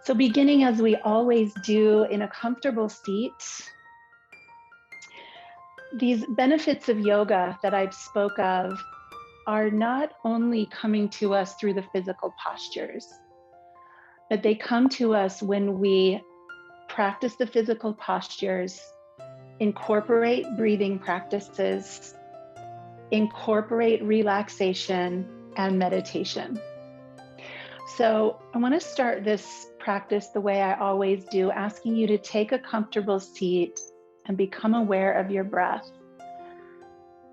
So beginning as we always do in a comfortable seat, these benefits of yoga that I've spoke of are not only coming to us through the physical postures, but they come to us when we practice the physical postures, incorporate breathing practices, incorporate relaxation and meditation. So I want to start this practice the way I always do, asking you to take a comfortable seat and become aware of your breath.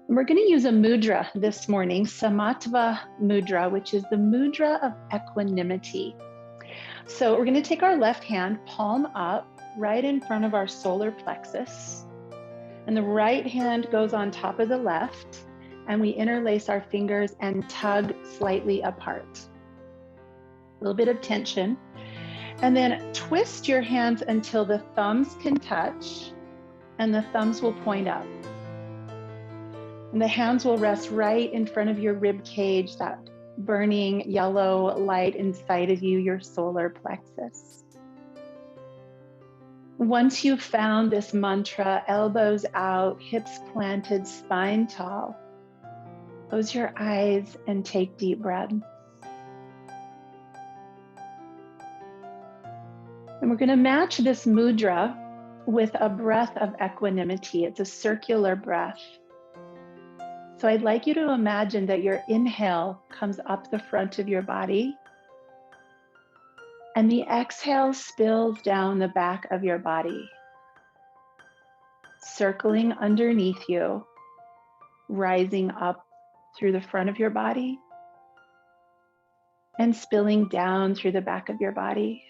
We're going to use a mudra this morning, Samatva mudra, which is the mudra of equanimity. So we're going to take our left hand, palm up, right in front of our solar plexus. And the right hand goes on top of the left, and we interlace our fingers and tug slightly apart. A little bit of tension. And then twist your hands until the thumbs can touch, and the thumbs will point up. And the hands will rest right in front of your rib cage, that burning yellow light inside of you, your solar plexus. Once you've found this mantra, elbows out, hips planted, spine tall, close your eyes and take deep breaths. And we're going to match this mudra with a breath of equanimity. It's a circular breath. So I'd like you to imagine that your inhale comes up the front of your body, and the exhale spills down the back of your body, circling underneath you, rising up through the front of your body, and spilling down through the back of your body.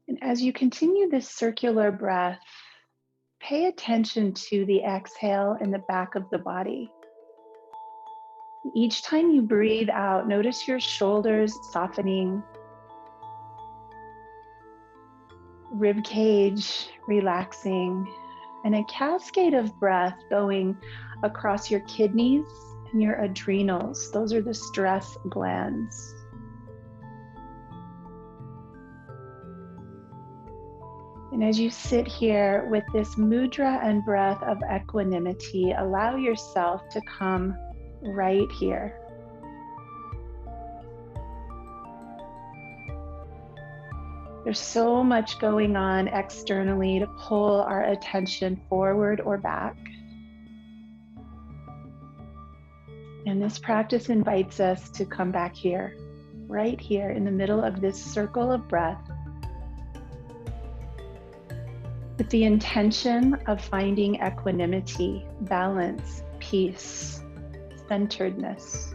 And as you continue this circular breath, pay attention to the exhale in the back of the body. Each time you breathe out, notice your shoulders softening, rib cage relaxing, and a cascade of breath going across your kidneys and your adrenals. Those are the stress glands. And as you sit here with this mudra and breath of equanimity, allow yourself to come right here. There's so much going on externally to pull our attention forward or back. And this practice invites us to come back here, right here in the middle of this circle of breath, with the intention of finding equanimity, balance, peace, centeredness.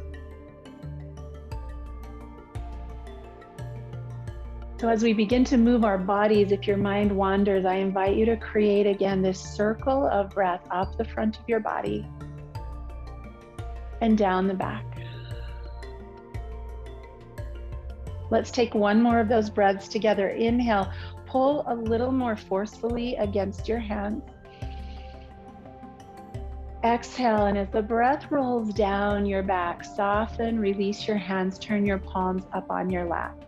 So as we begin to move our bodies, if your mind wanders, I invite you to create again this circle of breath up the front of your body and down the back. Let's take one more of those breaths together. Inhale. Pull a little more forcefully against your hands. Exhale, and as the breath rolls down your back, soften, release your hands, turn your palms up on your lap.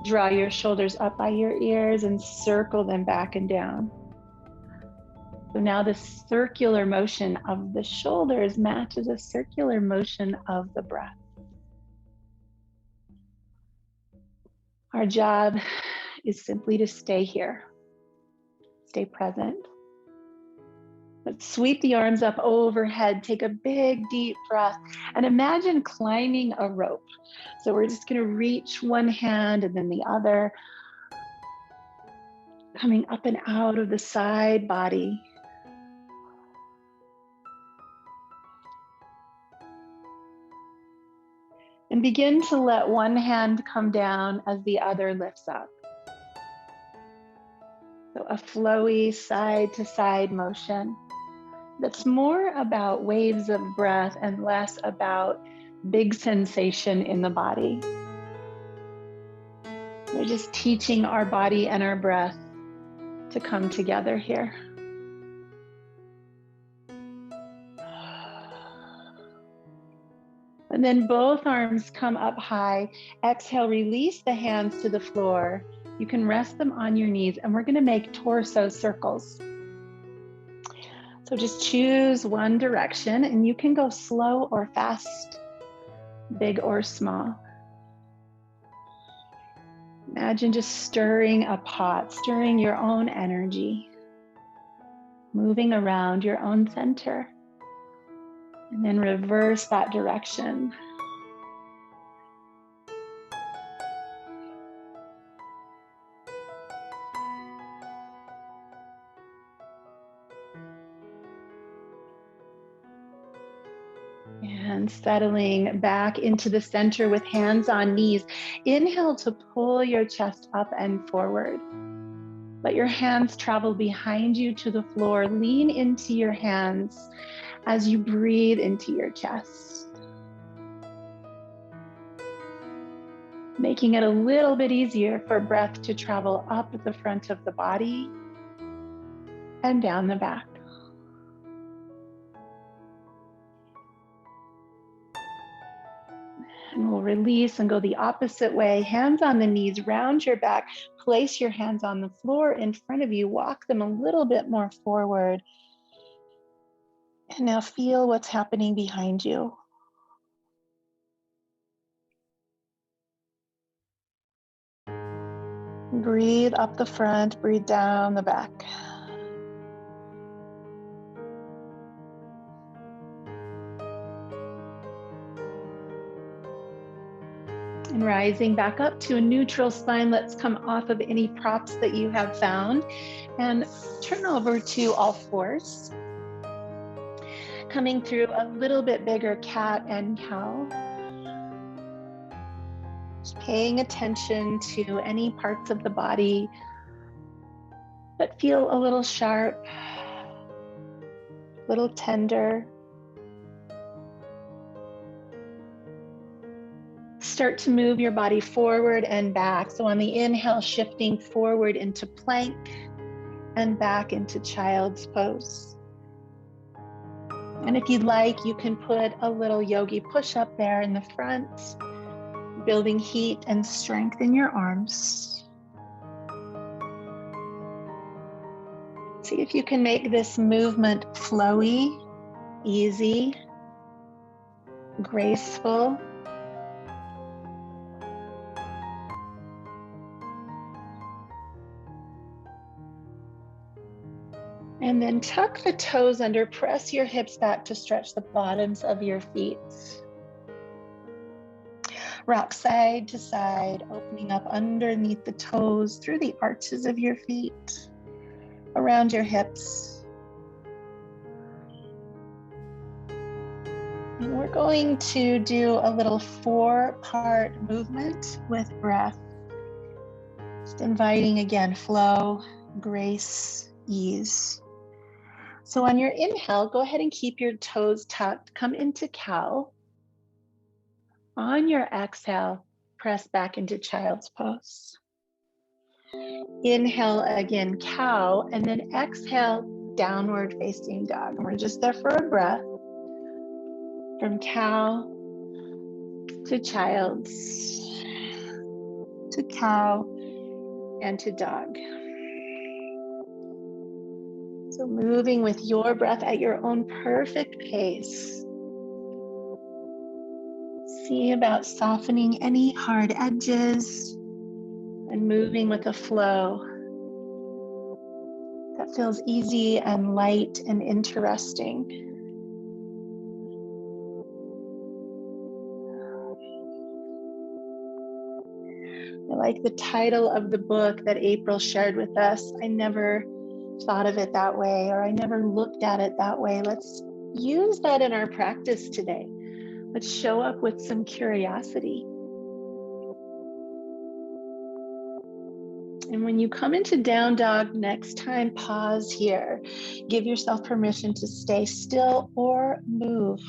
Draw your shoulders up by your ears and circle them back and down. So now the circular motion of the shoulders matches a circular motion of the breath. Our job is simply to stay here, stay present. Let's sweep the arms up overhead, take a big deep breath, and imagine climbing a rope. So we're just going to reach one hand and then the other, coming up and out of the side body. And begin to let one hand come down as the other lifts up. So a flowy side to side motion that's more about waves of breath and less about big sensation in the body. We're just teaching our body and our breath to come together here. And then both arms come up high. Exhale, release the hands to the floor. You can rest them on your knees, and we're going to make torso circles. So just choose one direction, and you can go slow or fast, big or small. Imagine just stirring a pot, stirring your own energy, moving around your own center, and then reverse that direction. And settling back into the center with hands on knees. Inhale to pull your chest up and forward. Let your hands travel behind you to the floor. Lean into your hands as you breathe into your chest. Making it a little bit easier for breath to travel up the front of the body and down the back. And we'll release and go the opposite way. Hands on the knees, round your back, place your hands on the floor in front of you, walk them a little bit more forward. And now feel what's happening behind you. Breathe up the front, breathe down the back. And rising back up to a neutral spine, let's come off of any props that you have found and turn over to all fours. Coming through a little bit bigger cat and cow. Just paying attention to any parts of the body that feel a little sharp, a little tender. Start to move your body forward and back. So on the inhale, shifting forward into plank and back into child's pose. And if you'd like, you can put a little yogi push-up there in the front, building heat and strength in your arms. See if you can make this movement flowy, easy, graceful. And then tuck the toes under, press your hips back to stretch the bottoms of your feet. Rock side to side, opening up underneath the toes, through the arches of your feet, around your hips. And we're going to do a little 4-part movement with breath. Just inviting again, flow, grace, ease. So on your inhale, go ahead and keep your toes tucked, come into cow. On your exhale, press back into child's pose. Inhale again, cow, and then exhale, downward facing dog. And we're just there for a breath. From cow to child's, to cow, and to dog. So moving with your breath at your own perfect pace. See about softening any hard edges and moving with a flow that feels easy and light and interesting. I like the title of the book that April shared with us. I never thought of it that way, or I never looked at it that way. Let's use that in our practice today. Let's show up with some curiosity. And when you come into down dog next time, pause here. Give yourself permission to stay still or move.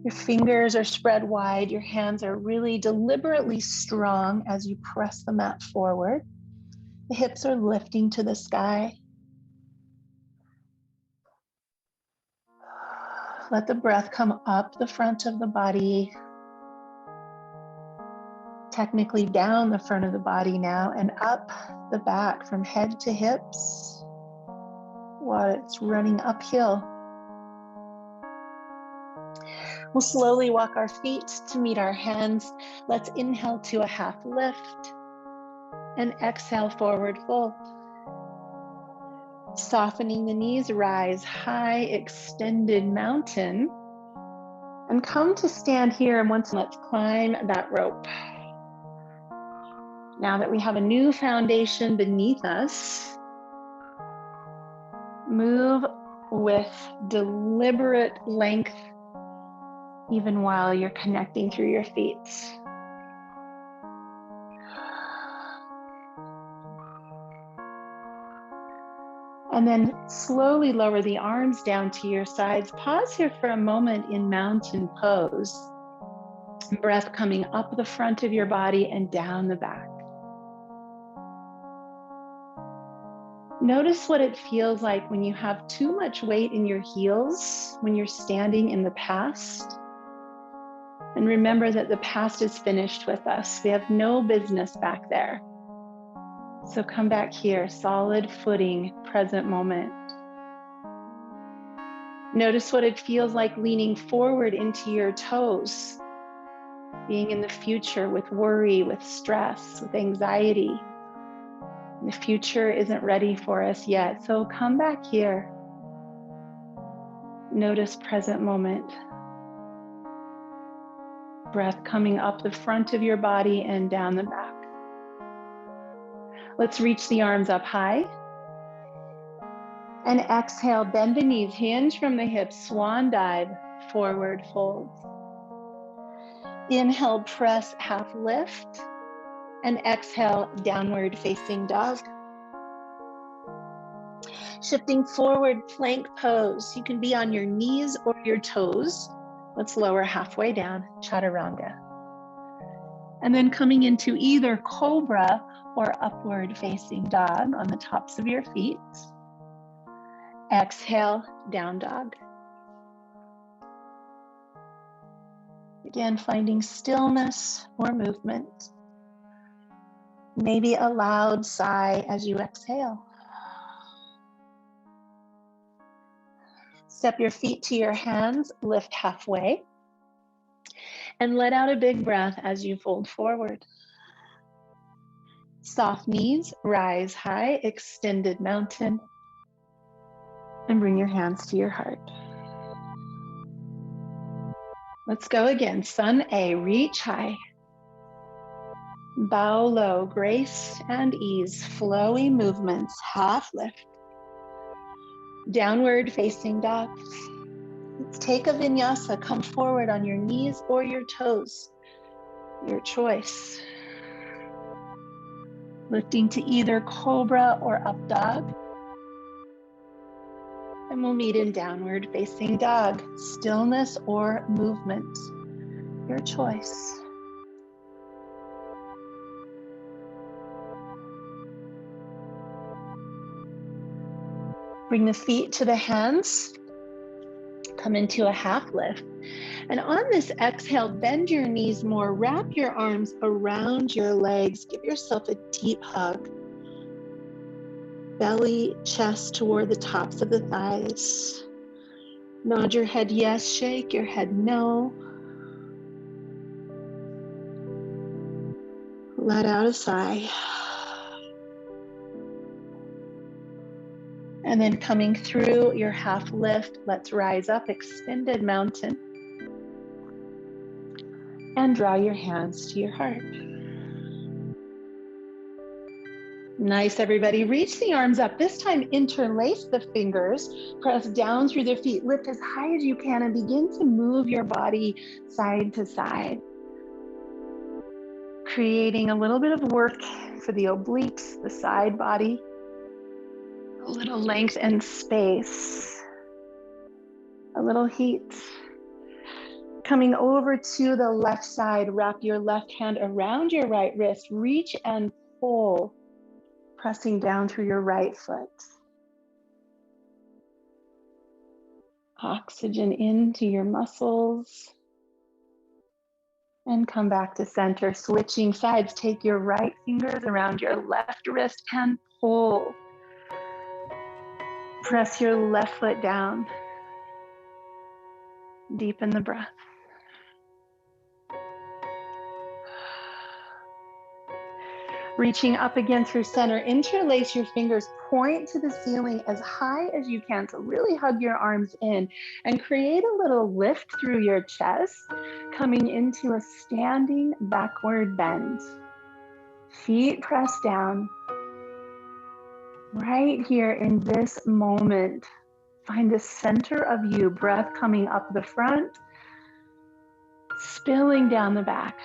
Your fingers are spread wide. Your hands are really deliberately strong as you press the mat forward. The hips are lifting to the sky. Let the breath come up the front of the body, technically down the front of the body now, and up the back from head to hips while it's running uphill. We'll slowly walk our feet to meet our hands. Let's inhale to a half lift and exhale, forward fold. Softening the knees, rise high, extended mountain, and come to stand here. And once, let's climb that rope. Now that we have a new foundation beneath us, move with deliberate length, even while you're connecting through your feet. And then slowly lower the arms down to your sides. Pause here for a moment in mountain pose. Breath coming up the front of your body and down the back. Notice what it feels like when you have too much weight in your heels, when you're standing in the past. And remember that the past is finished with us. We have no business back there. So come back here, solid footing, present moment. Notice what it feels like leaning forward into your toes, being in the future with worry, with stress, with anxiety. The future isn't ready for us yet, so come back here. Notice present moment. Breath coming up the front of your body and down the back. Let's reach the arms up high. And exhale, bend the knees, hinge from the hips, swan dive, forward fold. Inhale, press, half lift. And exhale, downward facing dog. Shifting forward, plank pose. You can be on your knees or your toes. Let's lower halfway down, chaturanga. And then coming into either cobra or upward facing dog on the tops of your feet. Exhale, down dog. Again, finding stillness or movement. Maybe a loud sigh as you exhale. Step your feet to your hands, lift halfway, and let out a big breath as you fold forward. Soft knees, rise high, extended mountain, and bring your hands to your heart. Let's go again. Sun A, reach high. Bow low, grace and ease, flowy movements, half lift. Downward facing dog. Let's take a vinyasa, come forward on your knees or your toes, your choice. Lifting to either cobra or up dog. And we'll meet in downward facing dog, stillness or movement, your choice. Bring the feet to the hands, come into a half lift. And on this exhale, bend your knees more, wrap your arms around your legs, give yourself a deep hug. Belly, chest toward the tops of the thighs. Nod your head yes, shake your head no. Let out a sigh. And then coming through your half lift, let's rise up, extended mountain. And draw your hands to your heart. Nice, everybody. Reach the arms up. This time, interlace the fingers, press down through the feet, lift as high as you can, and begin to move your body side to side. Creating a little bit of work for the obliques, the side body. A little length and space, a little heat. Coming over to the left side, wrap your left hand around your right wrist, reach and pull, pressing down through your right foot. Oxygen into your muscles. And come back to center, switching sides. Take your right fingers around your left wrist and pull. Press your left foot down. Deepen the breath. Reaching up again through center, interlace your fingers, point to the ceiling as high as you can. So really hug your arms in and create a little lift through your chest, coming into a standing backward bend. Feet pressed down. Right here in this moment, find the center of you, breath coming up the front, spilling down the back.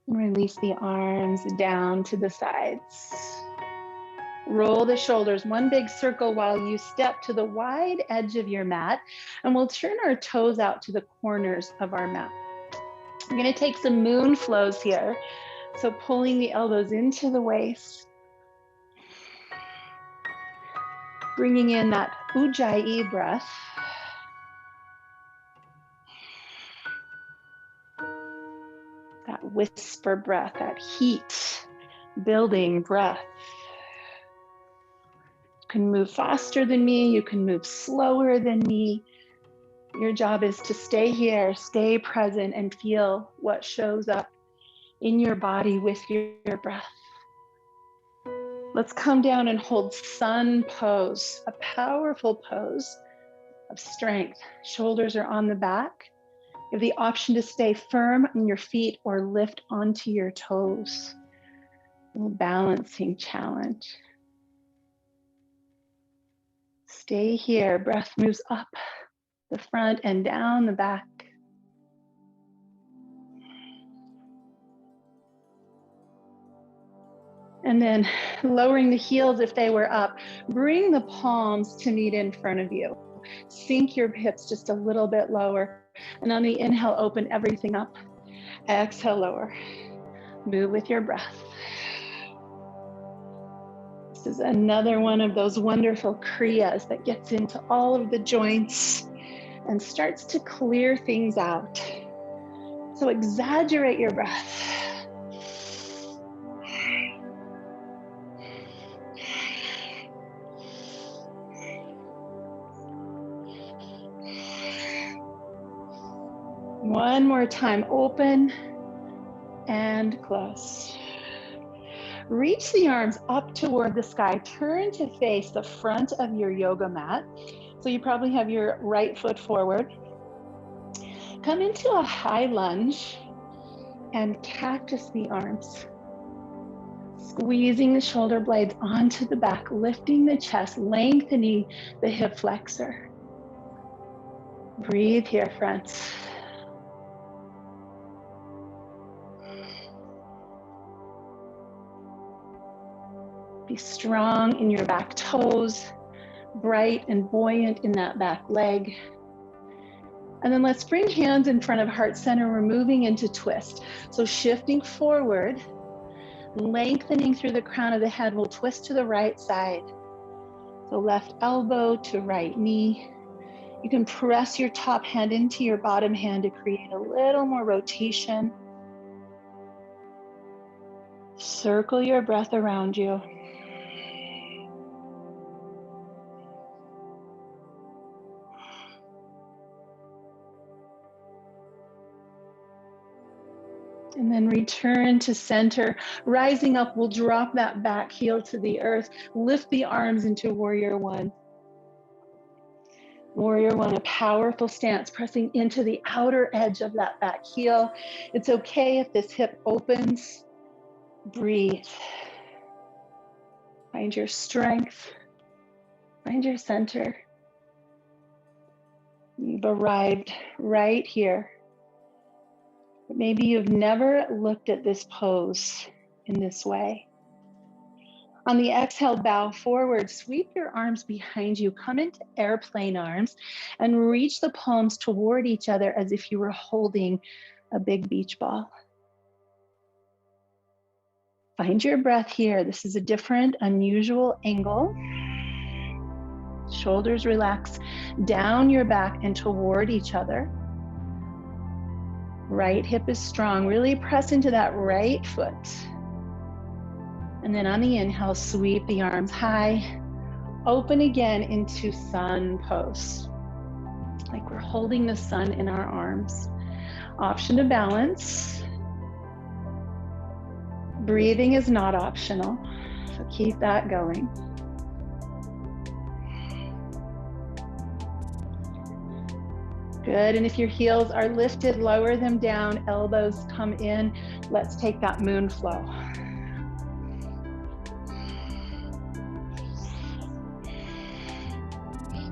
And release the arms down to the sides. Roll the shoulders, one big circle while you step to the wide edge of your mat, and we'll turn our toes out to the corners of our mat. I'm going to take some moon flows here. So pulling the elbows into the waist, bringing in that ujjayi breath. That whisper breath, that heat building breath. You can move faster than me, you can move slower than me. Your job is to stay here, stay present, and feel what shows up in your body with your breath. Let's come down and hold sun pose, a powerful pose of strength. Shoulders are on the back. You have the option to stay firm on your feet or lift onto your toes. A little balancing challenge. Stay here. Breath moves up the front and down the back. And then lowering the heels if they were up. Bring the palms to meet in front of you. Sink your hips just a little bit lower. And on the inhale, open everything up. Exhale, lower. Move with your breath. This is another one of those wonderful kriyas that gets into all of the joints and starts to clear things out. So exaggerate your breath. One more time, open and close. Reach the arms up toward the sky. Turn to face the front of your yoga mat. So you probably have your right foot forward. Come into a high lunge and cactus the arms. Squeezing the shoulder blades onto the back, lifting the chest, lengthening the hip flexor. Breathe here, friends. Be strong in your back toes, bright and buoyant in that back leg. And then let's bring hands in front of heart center. We're moving into twist. So shifting forward, lengthening through the crown of the head, we'll twist to the right side. So left elbow to right knee. You can press your top hand into your bottom hand to create a little more rotation. Circle your breath around you. And then return to center. Rising up, we'll drop that back heel to the earth. Lift the arms into warrior one. Warrior one, a powerful stance, pressing into the outer edge of that back heel. It's okay if this hip opens. Breathe. Find your strength. Find your center. You've arrived right here. But maybe you've never looked at this pose in this way. On the exhale, bow forward, sweep your arms behind you, come into airplane arms, and reach the palms toward each other as if you were holding a big beach ball. Find your breath here. This is a different, unusual angle. Shoulders relax down your back and toward each other. Right hip is strong. Really press into that right foot. And then on the inhale, sweep the arms high. Open again into sun pose. Like we're holding the sun in our arms. Option to balance. Breathing is not optional, so keep that going. Good, and if your heels are lifted, lower them down, elbows come in. Let's take that moon flow.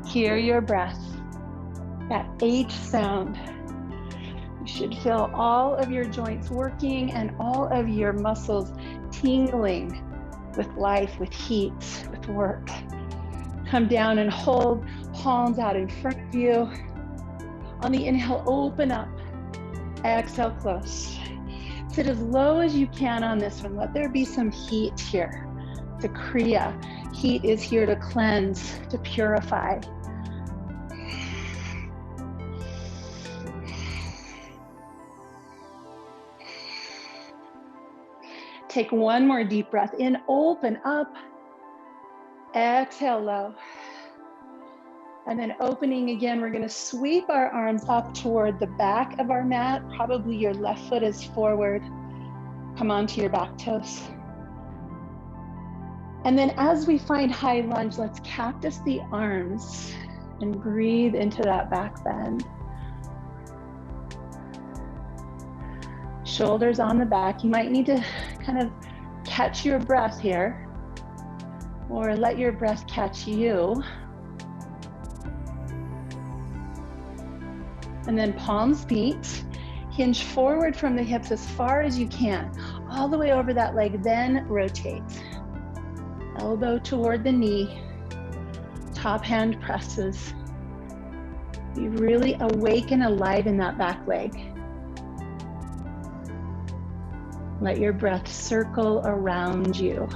Hear your breath, that H sound. You should feel all of your joints working and all of your muscles tingling with life, with heat, with work. Come down and hold palms out in front of you. On the inhale, open up. Exhale, close. Sit as low as you can on this one. Let there be some heat here. The Kriya. Heat is here to cleanse, to purify. Take one more deep breath in, open up. Exhale low. And then opening again, we're going to sweep our arms up toward the back of our mat. Probably your left foot is forward. Come onto your back toes. And then as we find high lunge, let's cactus the arms and breathe into that back bend. Shoulders on the back. You might need to kind of catch your breath here, or let your breath catch you. And then palms meet. Hinge forward from the hips as far as you can, all the way over that leg, then rotate. Elbow toward the knee, top hand presses. Be really awake and alive in that back leg. Let your breath circle around you.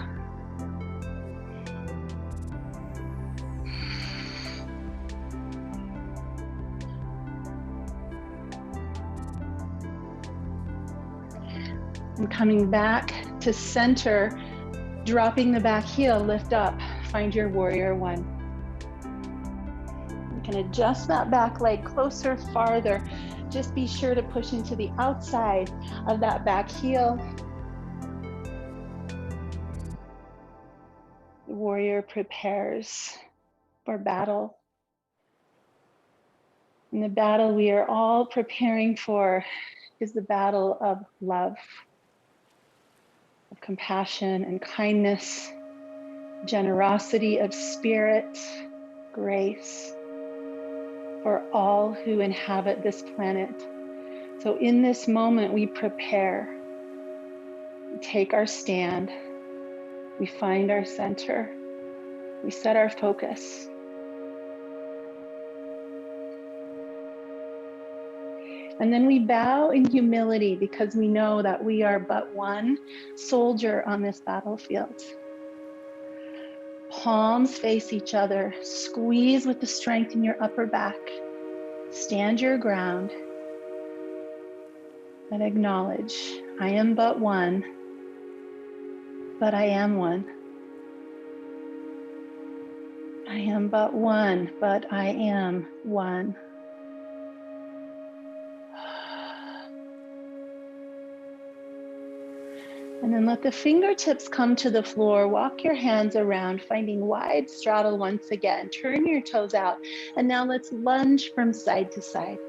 And coming back to center, dropping the back heel, lift up, find your warrior one. You can adjust that back leg closer, farther. Just be sure to push into the outside of that back heel. The warrior prepares for battle. And the battle we are all preparing for is the battle of love, of compassion and kindness, generosity of spirit, grace for all who inhabit this planet. So in this moment, we prepare, we take our stand, we find our center, we set our focus. And then we bow in humility because we know that we are but one soldier on this battlefield. Palms face each other, squeeze with the strength in your upper back. Stand your ground and acknowledge, I am but one, but I am one. I am but one, but I am one. And then let the fingertips come to the floor. Walk your hands around, finding wide straddle once again. Turn your toes out. And now let's lunge from side to side.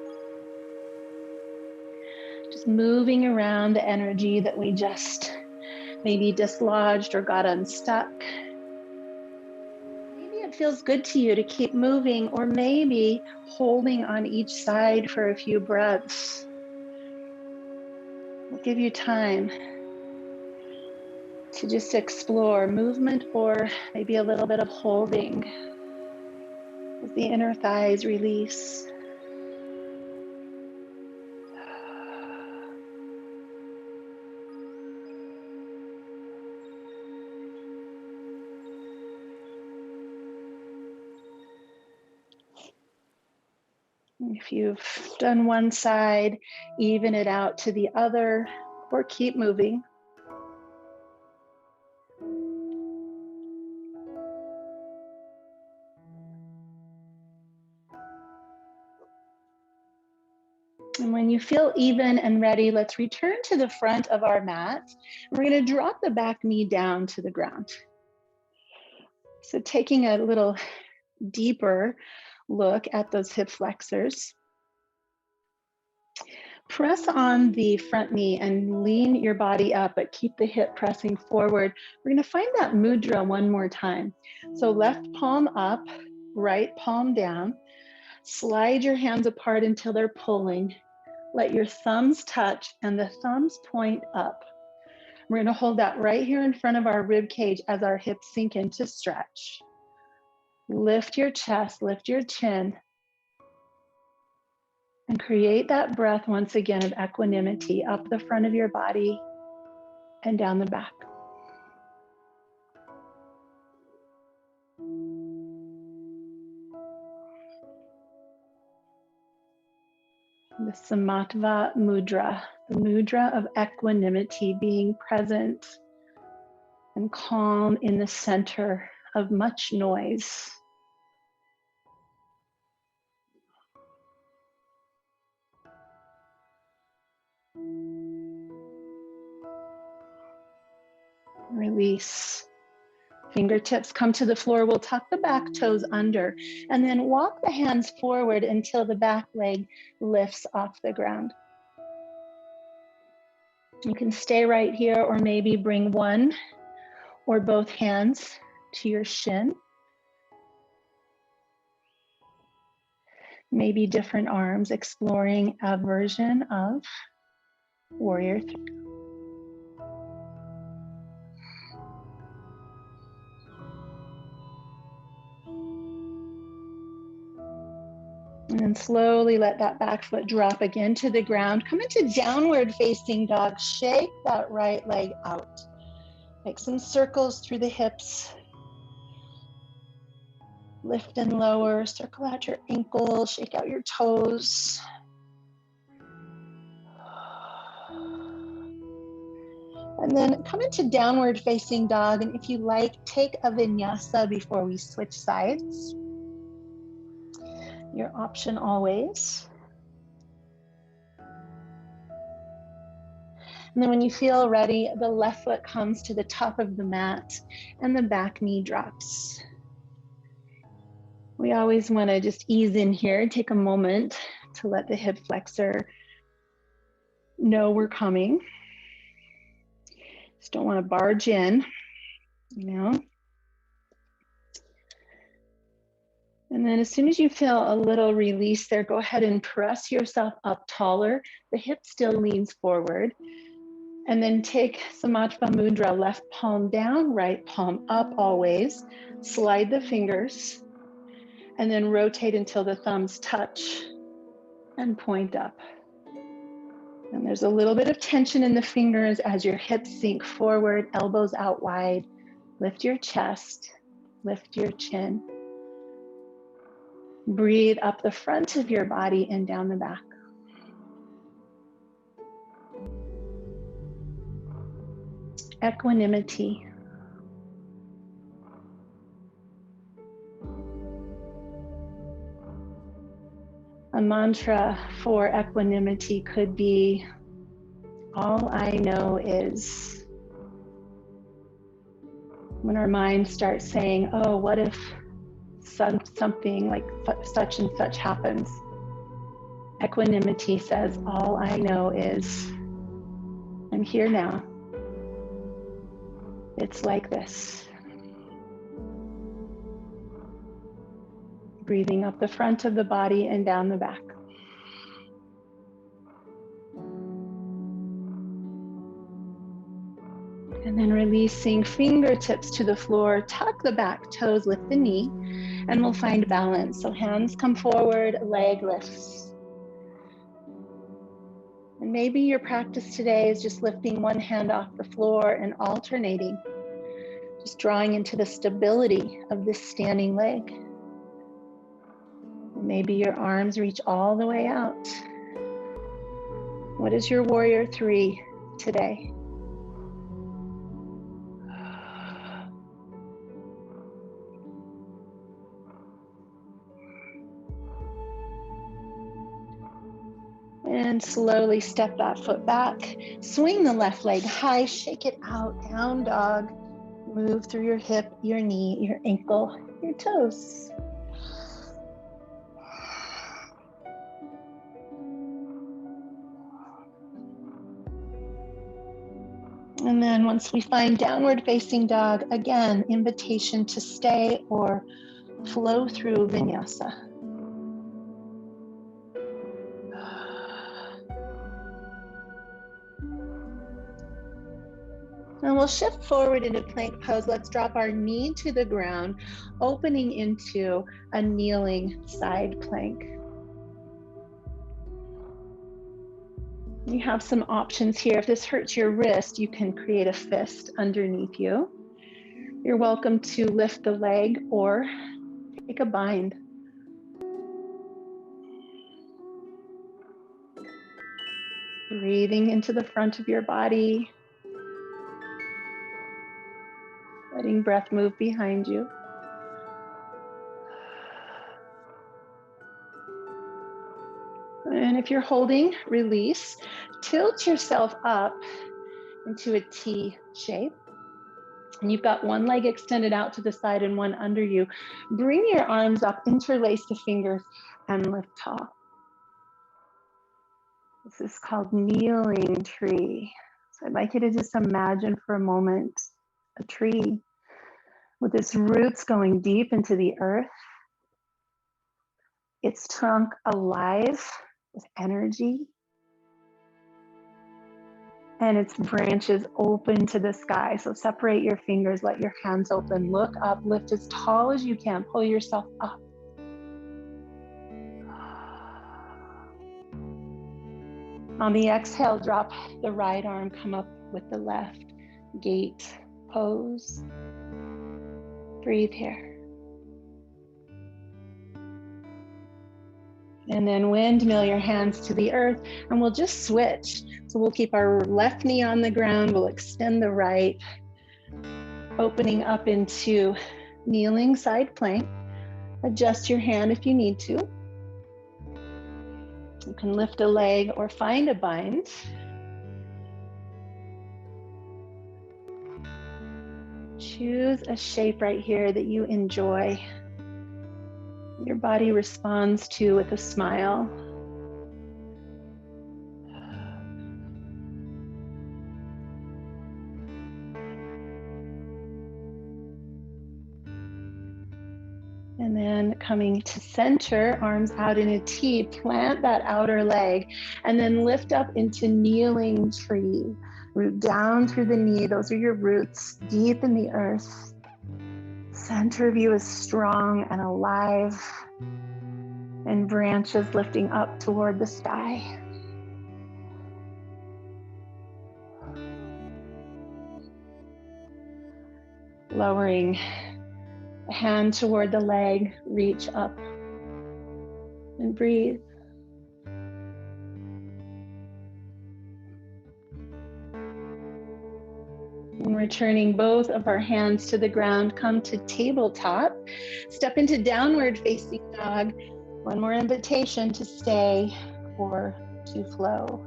Just moving around the energy that we just maybe dislodged or got unstuck. Maybe it feels good to you to keep moving, or maybe holding on each side for a few breaths. We'll give you time to just explore movement, or maybe a little bit of holding as the inner thighs release. If you've done one side, even it out to the other, or keep moving. And when you feel even and ready, let's return to the front of our mat. We're going to drop the back knee down to the ground. So taking a little deeper look at those hip flexors. Press on the front knee and lean your body up, but keep the hip pressing forward. We're going to find that mudra one more time. So left palm up, right palm down. Slide your hands apart until they're pulling. Let your thumbs touch and the thumbs point up. We're going to hold that right here in front of our rib cage as our hips sink into stretch. Lift your chest, lift your chin, and create that breath once again of equanimity up the front of your body and down the back. The Samatva mudra, the mudra of equanimity, being present and calm in the center of much noise. Release. Fingertips come to the floor. We'll tuck the back toes under and then walk the hands forward until the back leg lifts off the ground. You can stay right here or maybe bring one or both hands to your shin. Maybe different arms, exploring a version of warrior three. And then slowly let that back foot drop again to the ground. Come into downward facing dog. Shake that right leg out. Make some circles through the hips. Lift and lower, circle out your ankles, shake out your toes. And then come into downward facing dog. And if you like, take a vinyasa before we switch sides. Your option always. And then when you feel ready, the left foot comes to the top of the mat and the back knee drops. We always want to just ease in here, take a moment to let the hip flexor know we're coming. Just don't want to barge in, you know. And then as soon as you feel a little release there, go ahead and press yourself up taller. The hip still leans forward. And then take Samatva mudra, left palm down, right palm up always. Slide the fingers and then rotate until the thumbs touch and point up. And there's a little bit of tension in the fingers as your hips sink forward, elbows out wide. Lift your chest, lift your chin. Breathe up the front of your body and down the back. Equanimity. A mantra for equanimity could be, all I know is. When our mind starts saying, oh, what if something like such and such happens? Equanimity says, all I know is, I'm here now. It's like this. Breathing up the front of the body and down the back. And then releasing fingertips to the floor, tuck the back toes, lift the knee, and we'll find balance. So hands come forward, leg lifts. And maybe your practice today is just lifting one hand off the floor and alternating, just drawing into the stability of this standing leg. Maybe your arms reach all the way out. What is your warrior 3 today? And slowly step that foot back. Swing the left leg high, shake it out, down dog. Move through your hip, your knee, your ankle, your toes. And then once we find downward facing dog, again, invitation to stay or flow through vinyasa. And we'll shift forward into plank pose. Let's drop our knee to the ground, opening into a kneeling side plank. You have some options here. If this hurts your wrist, you can create a fist underneath you. You're welcome to lift the leg or take a bind. Breathing into the front of your body. Letting breath move behind you. And if you're holding, release. Tilt yourself up into a T shape. And you've got one leg extended out to the side and one under you. Bring your arms up, interlace the fingers, and lift tall. This is called kneeling tree. So I'd like you to just imagine for a moment a tree with its roots going deep into the earth, its trunk alive with energy, and its branches open to the sky. So separate your fingers, let your hands open, look up, lift as tall as you can, pull yourself up. On the exhale, drop the right arm, come up with the left, gate pose. Breathe here. And then windmill your hands to the earth, and we'll just switch. So we'll keep our left knee on the ground, we'll extend the right, opening up into kneeling side plank. Adjust your hand if you need to. You can lift a leg or find a bind. Choose a shape right here that you enjoy. Your body responds to with a smile. And then coming to center, arms out in a T, plant that outer leg, and then lift up into kneeling tree. Root down through the knee, those are your roots, deep in the earth. Center of you is strong and alive, and branches lifting up toward the sky. Lowering a hand toward the leg, reach up and breathe. And returning both of our hands to the ground, come to tabletop. Step into downward facing dog. One more invitation to stay or to flow.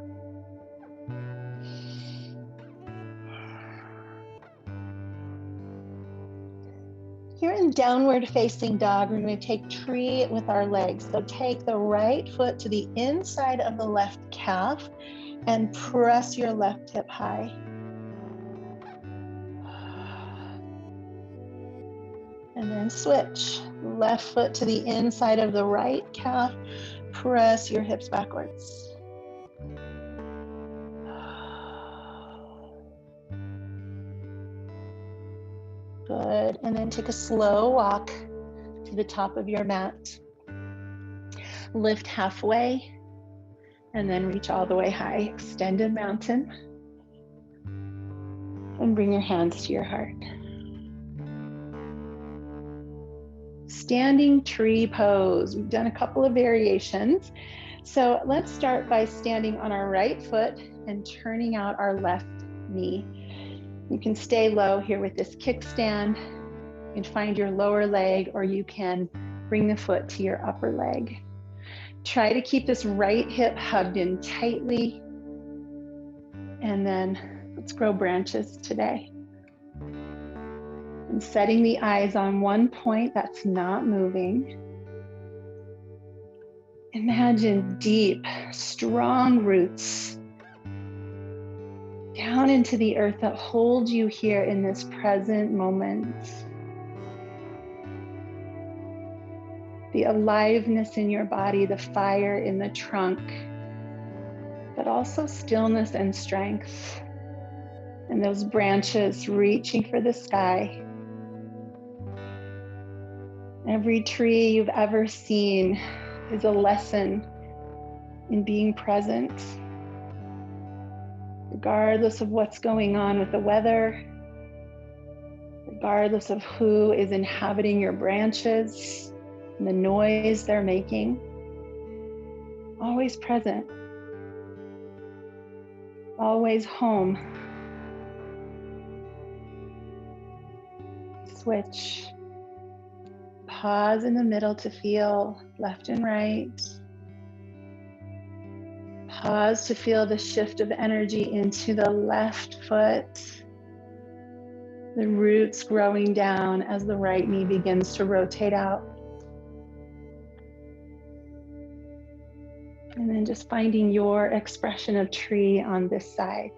Here in downward facing dog, we're going to take tree with our legs. So take the right foot to the inside of the left calf and press your left hip high. And then switch. Left foot to the inside of the right calf. Press your hips backwards. Good. And then take a slow walk to the top of your mat. Lift halfway and then reach all the way high. Extended mountain. And bring your hands to your heart. standing tree pose. We've done a couple of variations. So let's start by standing on our right foot and turning out our left knee. You can stay low here with this kickstand. You can find your lower leg, or you can bring the foot to your upper leg. Try to keep this right hip hugged in tightly. And then let's grow branches today. And setting the eyes on one point that's not moving. Imagine deep, strong roots down into the earth that hold you here in this present moment. The aliveness in your body, the fire in the trunk, but also stillness and strength. And those branches reaching for the sky. Every tree you've ever seen is a lesson in being present, regardless of what's going on with the weather, regardless of who is inhabiting your branches and the noise they're making. Always present, always home. Switch. Pause in the middle to feel left and right. Pause to feel the shift of energy into the left foot. The roots growing down as the right knee begins to rotate out. And then just finding your expression of tree on this side.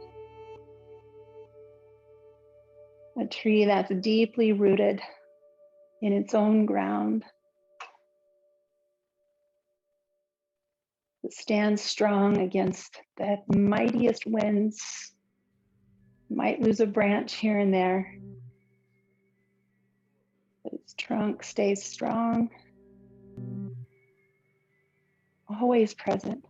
A tree that's deeply rooted in its own ground. That stands strong against the mightiest winds. Might lose a branch here and there, but its trunk stays strong. Always present.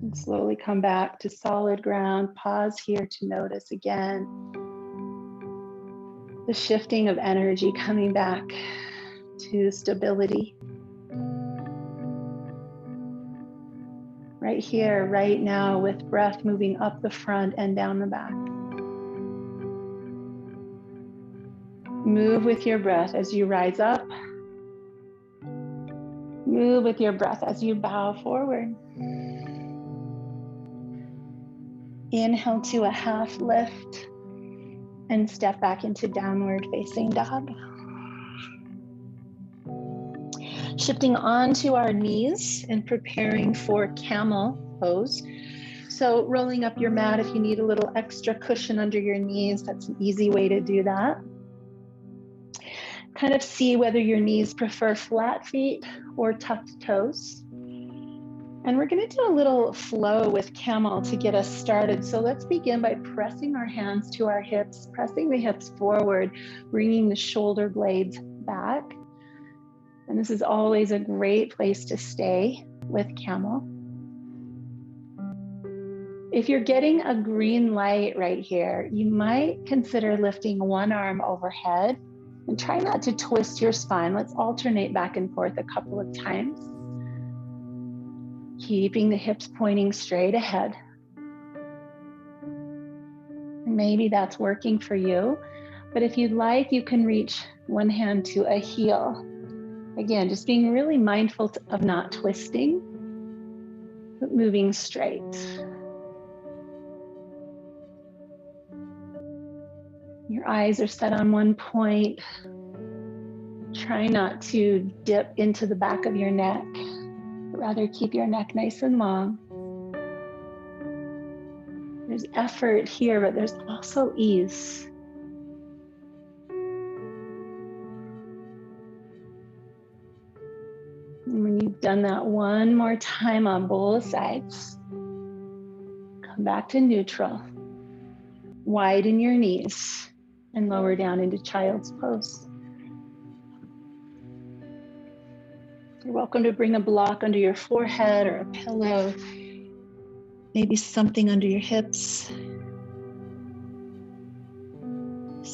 And slowly come back to solid ground. Pause here to notice again the shifting of energy coming back to stability. Right here, right now, with breath moving up the front and down the back. Move with your breath as you rise up. Move with your breath as you bow forward. Inhale to a half lift and step back into downward facing dog. Shifting onto our knees and preparing for camel pose. So rolling up your mat if you need a little extra cushion under your knees, that's an easy way to do that. Kind of see whether your knees prefer flat feet or tucked toes. And we're going to do a little flow with camel to get us started. So let's begin by pressing our hands to our hips, pressing the hips forward, bringing the shoulder blades back. And this is always a great place to stay with camel. If you're getting a green light right here, you might consider lifting one arm overhead and try not to twist your spine. Let's alternate back and forth a couple of times. Keeping the hips pointing straight ahead. Maybe that's working for you, but if you'd like, you can reach one hand to a heel. Again, just being really mindful of not twisting, but moving straight. Your eyes are set on one point. Try not to dip into the back of your neck. Rather keep your neck nice and long. There's effort here, but there's also ease. And when you've done that one more time on both sides, come back to neutral. Widen your knees and lower down into child's pose. You're welcome to bring a block under your forehead or a pillow, maybe something under your hips.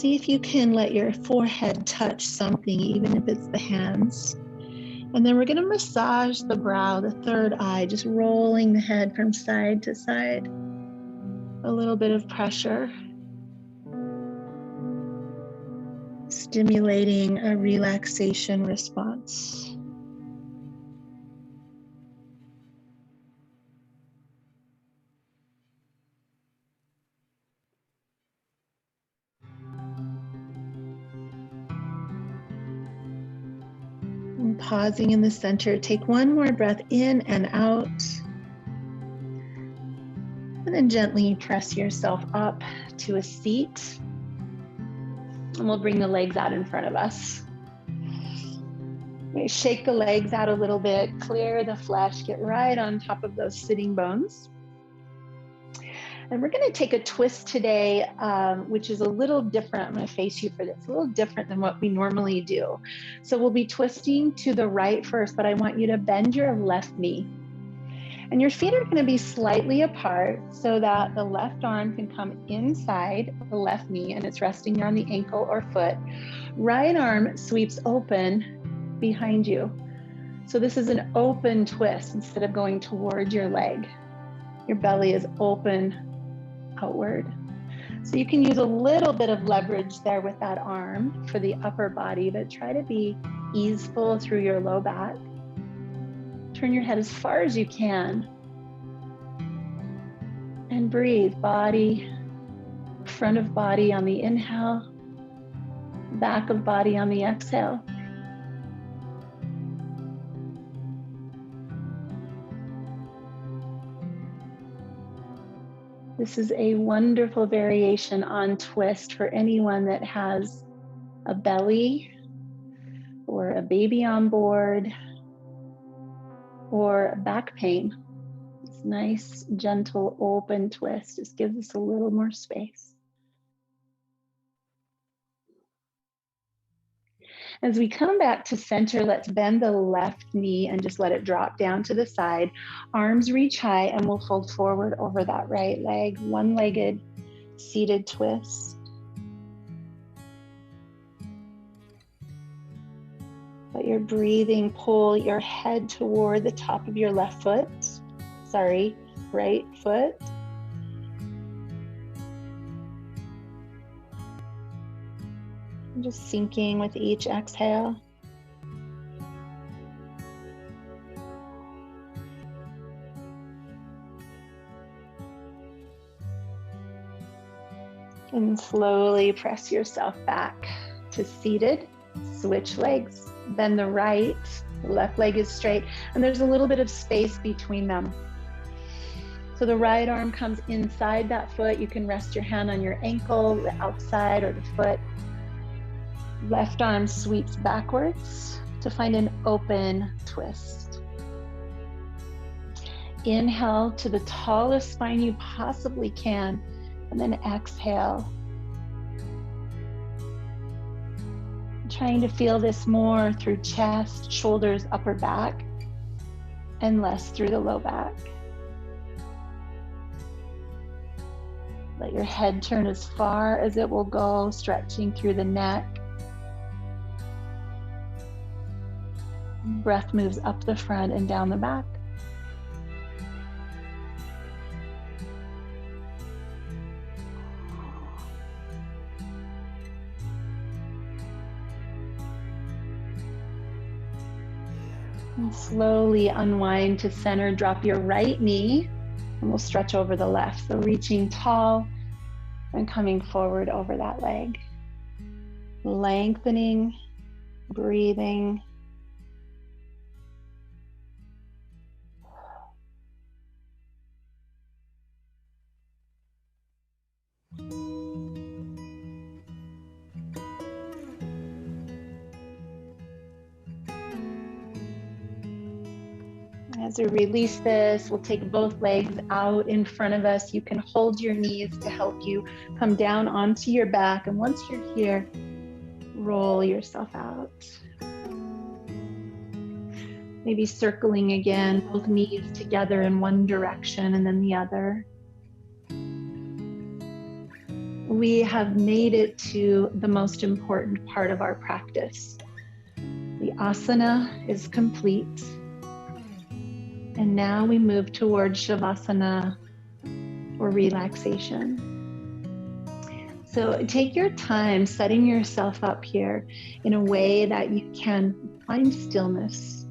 See if you can let your forehead touch something, even if it's the hands. And then we're going to massage the brow, the third eye, just rolling the head from side to side. A little bit of pressure, stimulating a relaxation response. And pausing in the center, take one more breath in and out. And then gently press yourself up to a seat. And we'll bring the legs out in front of us. Shake the legs out a little bit, clear the flesh, get right on top of those sitting bones. And we're going to take a twist today, which is a little different. I'm going to face you for this, a little different than what we normally do. So we'll be twisting to the right first, but I want you to bend your left knee. And your feet are going to be slightly apart so that the left arm can come inside the left knee and it's resting there on the ankle or foot. Right arm sweeps open behind you. So this is an open twist instead of going towards your leg. Your belly is open outward. So you can use a little bit of leverage there with that arm for the upper body, but try to be easeful through your low back. Turn your head as far as you can. And breathe, body, front of body on the inhale, back of body on the exhale. This is a wonderful variation on twist for anyone that has a belly or a baby on board or back pain. This nice, gentle, open twist just gives us a little more space. As we come back to center, let's bend the left knee and just let it drop down to the side. Arms reach high and we'll fold forward over that right leg. One-legged seated twist. Let your breathing pull your head toward the top of your left foot. Right foot. And just sinking with each exhale. And slowly press yourself back to seated. Switch legs. Bend the right, the left leg is straight, and there's a little bit of space between them. So the right arm comes inside that foot. You can rest your hand on your ankle, the outside or the foot. Left arm sweeps backwards to find an open twist. Inhale to the tallest spine you possibly can, and then exhale. Trying to feel this more through chest, shoulders, upper back, and less through the low back. Let your head turn as far as it will go, stretching through the neck. Breath moves up the front and down the back. And slowly unwind to center. Drop your right knee and we'll stretch over the left. So reaching tall and coming forward over that leg. Lengthening, breathing. As we release this, we'll take both legs out in front of us. You can hold your knees to help you come down onto your back. And once you're here, roll yourself out. Maybe circling again, both knees together in one direction and then the other. we have made it to the most important part of our practice. The asana is complete. And now we move towards shavasana, or relaxation. So take your time setting yourself up here in a way that you can find stillness.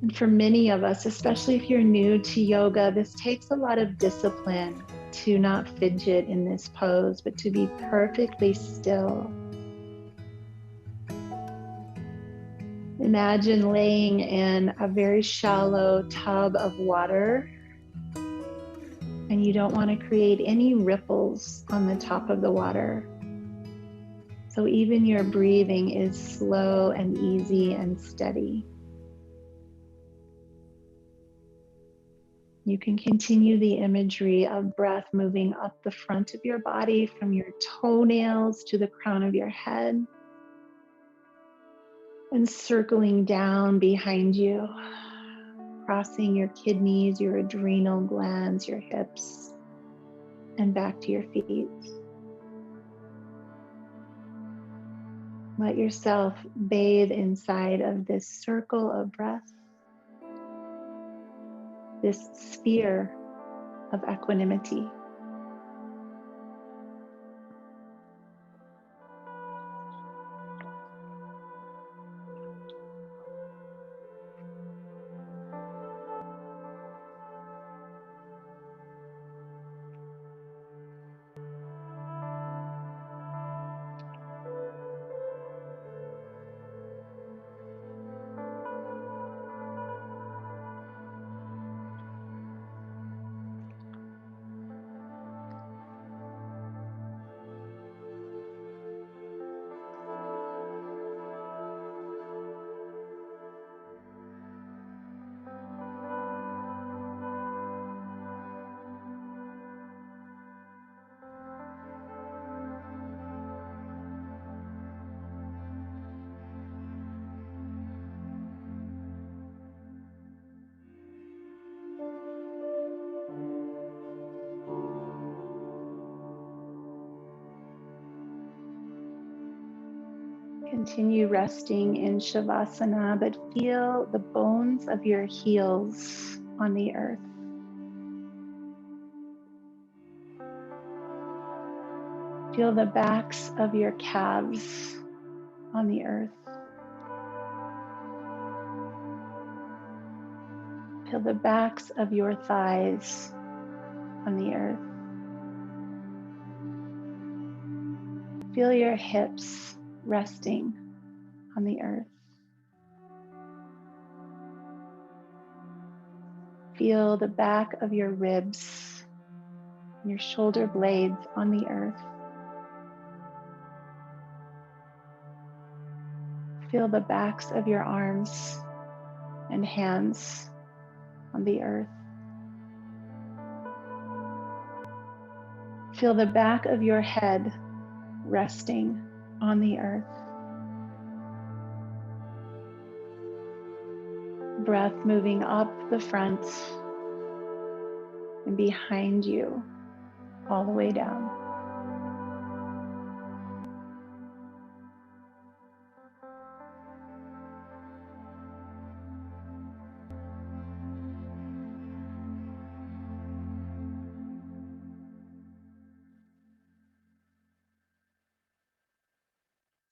And for many of us, especially if you're new to yoga, this takes a lot of discipline to not fidget in this pose, but to be perfectly still. Imagine laying in a very shallow tub of water, and you don't want to create any ripples on the top of the water. So even your breathing is slow and easy and steady. You can continue the imagery of breath moving up the front of your body from your toenails to the crown of your head and circling down behind you, crossing your kidneys, your adrenal glands, your hips, and back to your feet. Let yourself bathe inside of this circle of breath, this sphere of equanimity. Continue resting in shavasana, but feel the bones of your heels on the earth. Feel the backs of your calves on the earth. Feel the backs of your thighs on the earth. Feel your hips resting on the earth. Feel the back of your ribs, your shoulder blades on the earth. Feel the backs of your arms and hands on the earth. Feel the back of your head resting on the earth. Breath moving up the front and behind you all the way down.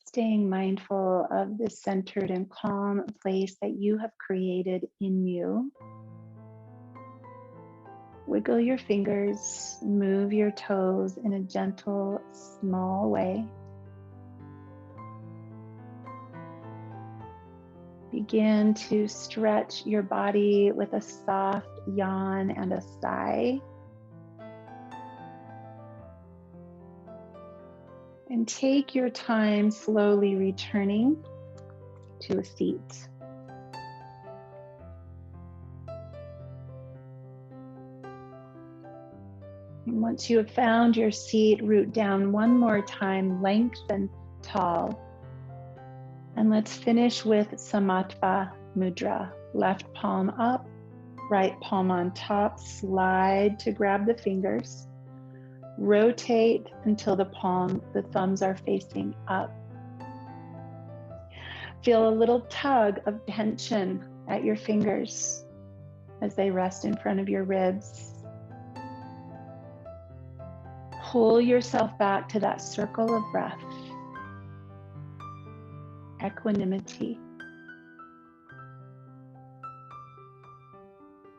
Staying mindful of this centered and calm place that you have created in you. Wiggle your fingers, move your toes in a gentle, small way. Begin to stretch your body with a soft yawn and a sigh. And take your time slowly returning to a seat. And once you have found your seat, root down one more time, lengthen tall. And let's finish with Samatva Mudra. Left palm up, right palm on top, slide to grab the fingers. Rotate until the thumbs are facing up. Feel a little tug of tension at your fingers as they rest in front of your ribs. Pull yourself back to that circle of breath. Equanimity.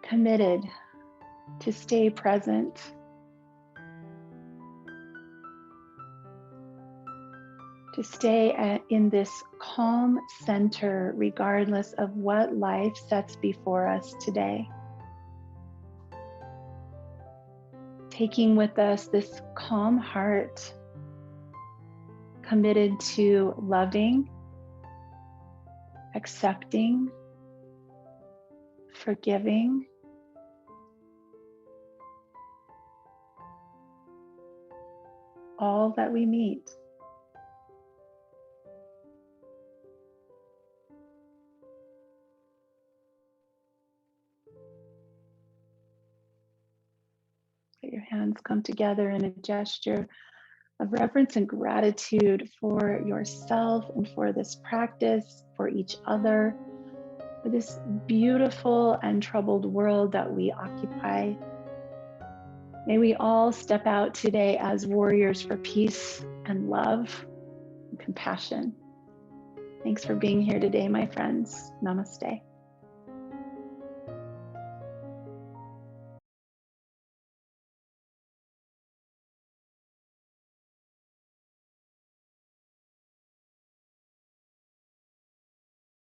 Committed to stay present. To stay in this calm center regardless of what life sets before us today. Taking with us this calm heart, committed to loving, accepting, forgiving, all that we meet. Let your hands come together in a gesture of reverence and gratitude for yourself and for this practice, for each other, for this beautiful and troubled world that we occupy. May we all step out today as warriors for peace and love and compassion. Thanks for being here today, my friends. Namaste.